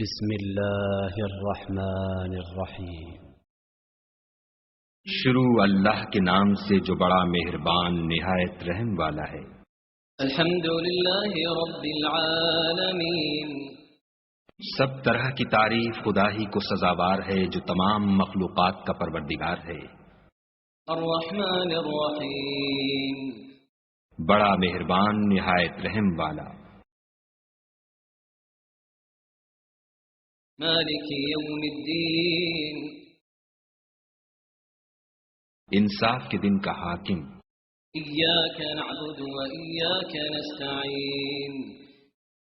بسم اللہ الرحمن الرحیم۔ شروع اللہ کے نام سے جو بڑا مہربان نہایت رحم والا ہے۔ الحمد للہ رب العالمین۔ سب طرح کی تعریف خدا ہی کو سزاوار ہے جو تمام مخلوقات کا پروردگار ہے۔ الرحمن الرحیم۔ بڑا مہربان نہایت رحم والا۔ مالک یوم الدین۔ انصاف کے دن کا حاکم۔ ایاک نعبد و ایاک نستعین۔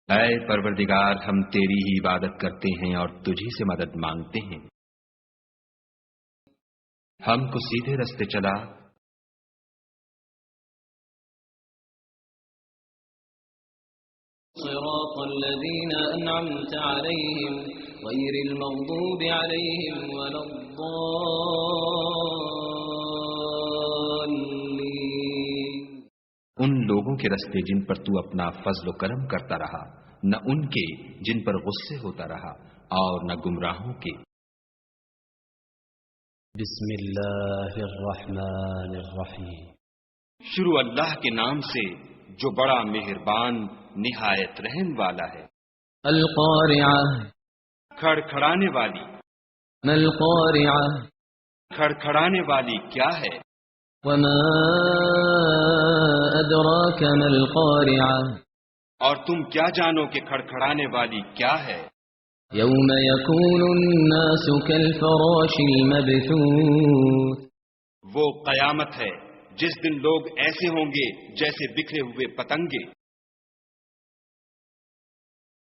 اے پروردگار، ہم تیری ہی عبادت کرتے ہیں اور تجھی سے مدد مانگتے ہیں۔ ہم کو سیدھے رستے چلا۔ صراط الذین انعمت علیہم غیر المغضوب علیہم ولا الضالین۔ ان لوگوں کے رستے جن پر تو اپنا فضل و کرم کرتا رہا، نہ ان کے جن پر غصے ہوتا رہا، اور نہ گمراہوں کے۔ بسم اللہ الرحمن الرحیم۔ شروع اللہ کے نام سے جو بڑا مہربان نہایت رحم والا ہے۔ القارعہ۔ کھڑکھڑانے والی۔ ما القارعہ۔ کھڑکھڑانے والی کیا ہے؟ وما ادراک ما القارعہ۔ اور تم کیا جانو کہ کھڑکھڑانے والی کیا ہے؟ یوم یکون الناس کالفراش المبثوث۔ وہ قیامت ہے جس دن لوگ ایسے ہوں گے جیسے بکھرے ہوئے پتنگے۔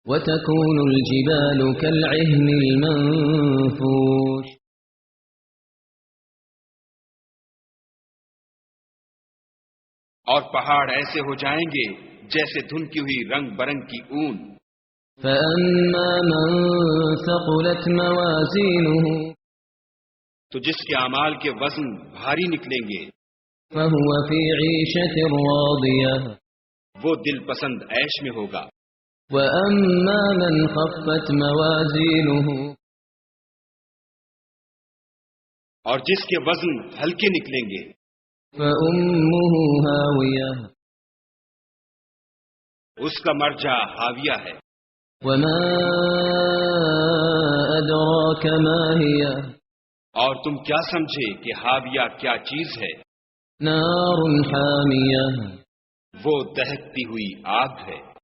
وتكون الجبال كالعهن المنفوش۔ اور پہاڑ ایسے ہو جائیں گے جیسے دھنکی ہوئی رنگ برنگ کی اون۔ فأما من ثقلت موازینه۔ تو جس کے اعمال کے وزن بھاری نکلیں گے، فهو في عيشة راضية۔ وہ دل پسند عیش میں ہوگا۔ وأما من خفت موازینه۔ اور جس کے وزن ہلکے نکلیں گے، فأمه هاوية۔ اس کا مرجع حاویہ ہے۔ وما أدراك ما هي۔ اور تم کیا سمجھے کہ حاویہ کیا چیز ہے؟ نار حامیہ۔ وہ دہکتی ہوئی آگ ہے۔